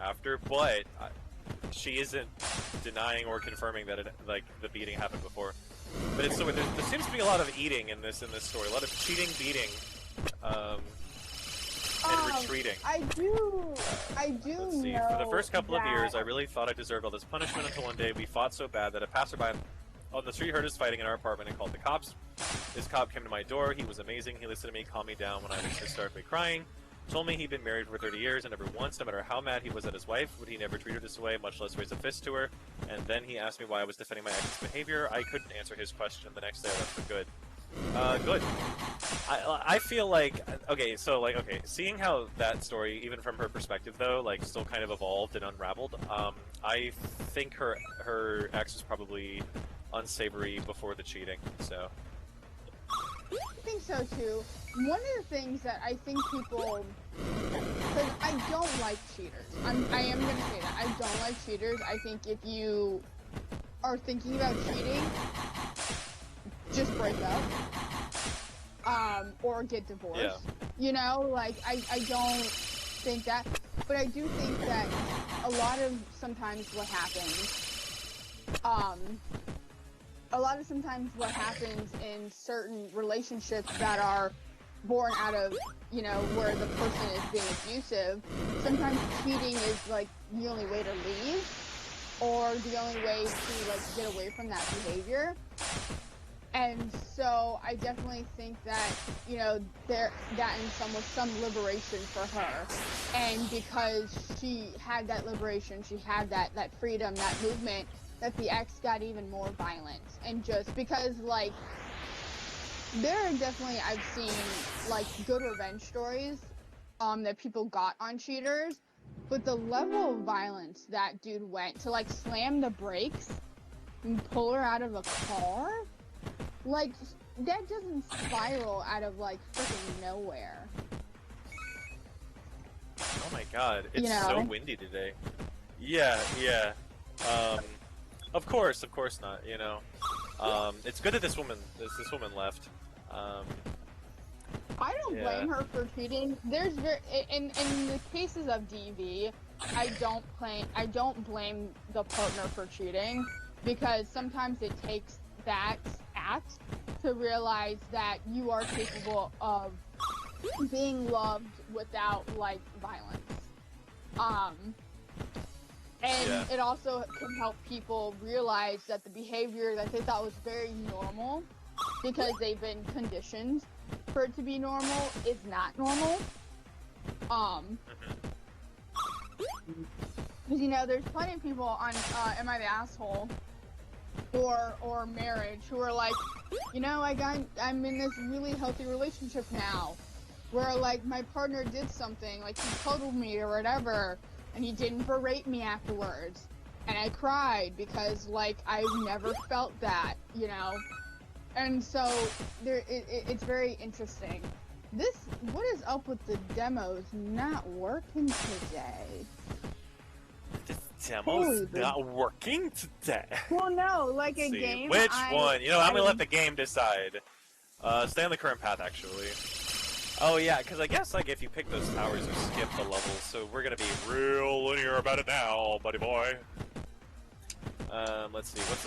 after, but she isn't denying or confirming that like the beating happened before. But it's so weird. There seems to be a lot of eating in this story, a lot of cheating, beating, and retreating. I do Let's see. know For the first couple of that... years, I really thought I deserved all this punishment until one day we fought so bad that a passerby on the street heard us fighting in our apartment and called the cops. This cop came to my door. He was amazing. He listened to me, calmed me down when I was hysterically crying. Told me he'd been married for 30 years, and never once, no matter how mad he was at his wife, would he never treat her this way, much less raise a fist to her. And then he asked me why I was defending my ex's behavior. I couldn't answer his question. The next day I left for good. Good. I feel like, okay, seeing how that story, even from her perspective though, like, still kind of evolved and unraveled, I think her ex was probably unsavory before the cheating, so... I think so too. One of the things that I think people, because I don't like cheaters. I am going to say that. I don't like cheaters. I think if you are thinking about cheating, just break up. Or get divorced. Yeah. You know, like, I don't think that. But I do think that a lot of sometimes what happens in certain relationships that are born out of, you know, where the person is being abusive, sometimes cheating is, like, the only way to leave, or the only way to, like, get away from that behavior. And so I definitely think that, you know, that in some was some liberation for her. And because she had that liberation, she had that freedom, that movement, that the ex got even more violent. And just because, like, there are definitely, I've seen, like, good revenge stories that people got on cheaters, but the level of violence that dude went to, like, slam the brakes and pull her out of a car, like, that doesn't spiral out of, like, freaking nowhere. Oh my god, it's you know? So windy today. Yeah. Of course not, you know. It's good that this woman left. I don't blame her for cheating. There's in the cases of DV, I don't blame the partner for cheating, because sometimes it takes that act to realize that you are capable of being loved without, like, violence. And it also can help people realize that the behavior that they thought was very normal, because they've been conditioned for it to be normal, is not normal. Because, you know, there's plenty of people on Am I the Asshole or Marriage who are like, you know, I'm in this really healthy relationship now, where, like, my partner did something, like, he cuddled me or whatever, and he didn't berate me afterwards, and I cried because, like, I've never felt that, you know. And so it's very interesting. What is up with the demos not working today? The demo's not working today. Well, no, like a game. Which one? You know, I'm gonna let the game decide. Stay on the current path, actually. Oh yeah, because I guess, like, if you pick those towers, you skip the levels, so we're gonna be real linear about it now, buddy boy. Let's see, what's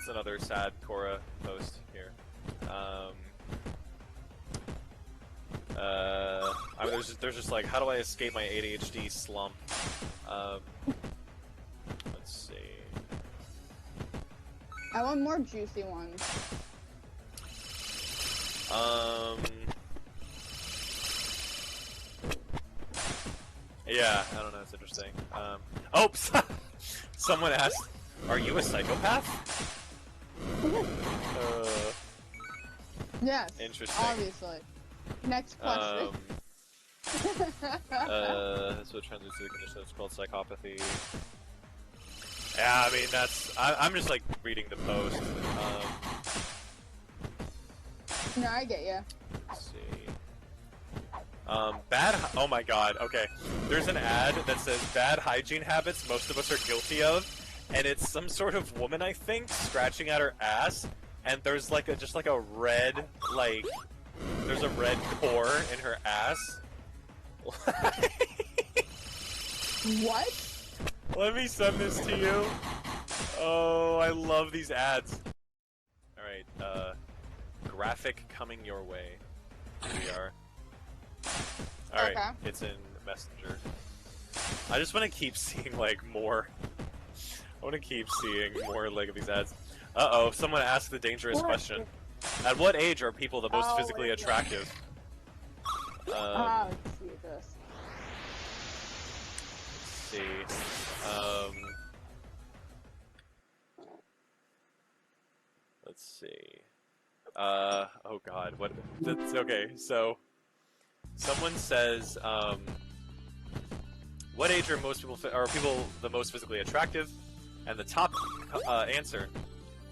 another sad Korra post here? I mean, there's just like, how do I escape my ADHD slump? Let's see. I want more juicy ones. Yeah, I don't know, it's interesting. Oops! Someone asked, are you a psychopath? Yes. Interesting. Obviously. Next question. That's what translates to the condition that's called psychopathy. Yeah, I mean, I'm just, like, reading the post. No, I get you. Let's see. Oh my god, okay. There's an ad that says, bad hygiene habits most of us are guilty of, and it's some sort of woman, I think, scratching at her ass, and there's, like, just like a red, like, there's a red core in her ass. What? Let me send this to you. Oh, I love these ads. Alright, graphic coming your way. Here we are. Alright, Okay. it's in Messenger. I just want to keep seeing, like, more. I want to keep seeing more, like, of these ads. Uh-oh, someone asked the dangerous question. At what age are people the most physically attractive? Let's see this. Let's see. Let's see. Oh god, what? That's okay. So, someone says, what age are people the most physically attractive? And the top answer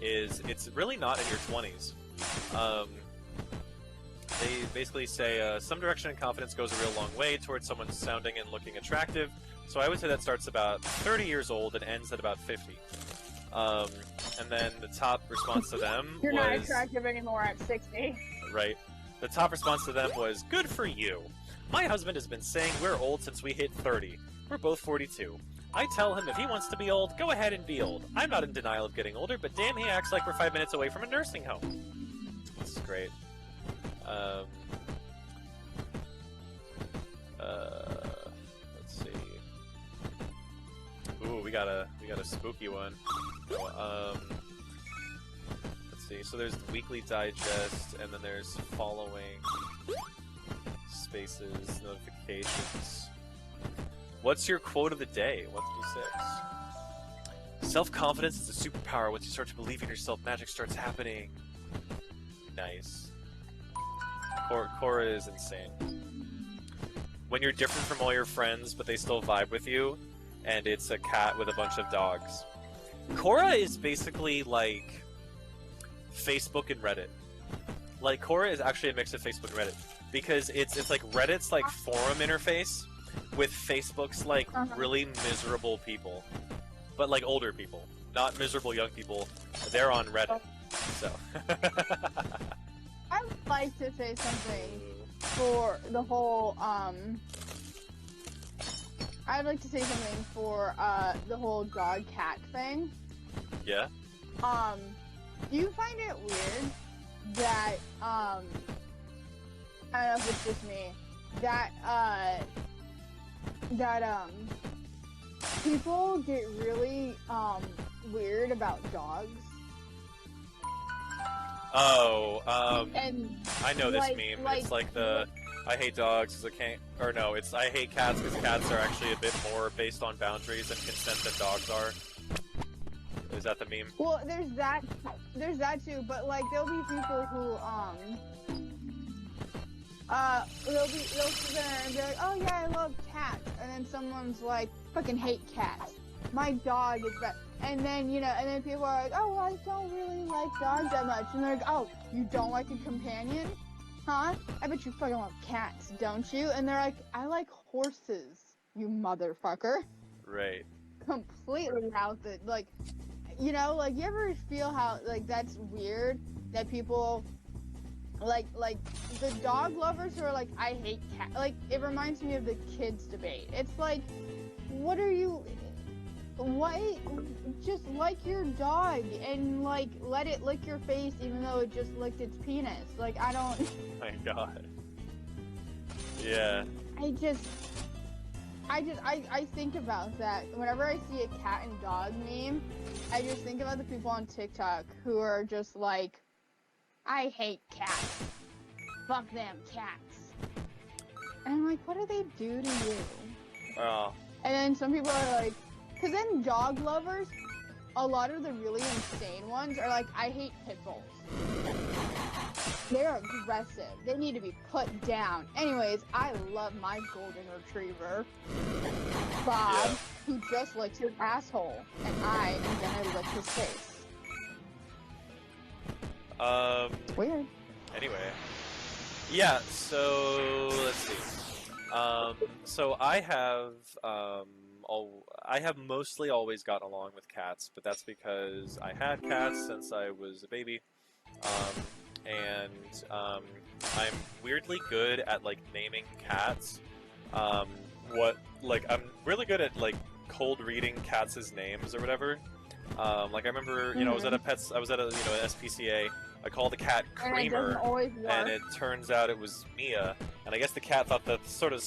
is it's really not in your 20s. They basically say some direction and confidence goes a real long way towards someone sounding and looking attractive. So I would say that starts about 30 years old and ends at about 50. And then the top response to them You're was... not attractive anymore at 60. Right. The top response to them was, good for you. My husband has been saying we're old since we hit 30. We're both 42. I tell him if he wants to be old, go ahead and be old. I'm not in denial of getting older, but damn, he acts like we're 5 minutes away from a nursing home. This is great. Let's see. Ooh, we got a spooky one. Let's see. So there's the weekly digest, and then there's following, spaces, notifications. What's your quote of the day? 1 through 6. Self-confidence is a superpower. Once you start to believe in yourself, magic starts happening. Nice. Cora is insane. When you're different from all your friends, but they still vibe with you, and it's a cat with a bunch of dogs. Cora is basically like Facebook and Reddit. Like, Cora is actually a mix of Facebook and Reddit. Because it's like Reddit's like forum interface with Facebook's like really miserable people. But like older people. Not miserable young people. They're on Reddit. So. I would like to say something for the whole, I'd like to say something for, the whole dog-cat thing. Yeah? Do you find it weird that, I don't know if it's just me, that, people get really, weird about dogs? Oh, And I know this like- meme. like- It's like the I hate dogs because I can't, or no, it's I hate cats because cats are actually a bit more based on boundaries and consent than dogs are. Is that the meme? Well, there's that too, but like there'll be people who they'll sit there and be like, oh yeah, I love cats, and then someone's like, fucking hate cats. My dog is bad, and then and then people are like, oh, well, I don't really like dogs that much, and they're like, oh, you don't like a companion, huh? I bet you fucking love cats, don't you? And they're like, I like horses, you motherfucker. Right. Completely out the like. You ever feel how, like, that's weird that people, like, the dog lovers who are like, I hate cat, like, it reminds me of the kids debate. It's like, what are you, why, just like your dog and, like, let it lick your face even though it just licked its penis. Like, I don't. My God. Yeah. I think about that. Whenever I see a cat and dog meme, I just think about the people on TikTok who are just like, I hate cats. Fuck them cats. And I'm like, what do they do to you? Oh. And then some people are like, because then dog lovers, a lot of the really insane ones are like, I hate pit bulls. They're aggressive. They need to be put down. Anyways, I love my golden retriever, Bob, who just licks his asshole, and I am gonna lick his face. Weird. Anyway. Yeah, so let's see. So I have mostly always gotten along with cats, but that's because I had cats since I was a baby. I'm weirdly good at like naming cats. what, like, I'm really good at, like, cold reading cats' names or whatever. Like, I remember, you know, I was at a an SPCA, I called the cat And it doesn't Creamer, always work. and it turns out it was Mia, and I guess the cat thought that sort of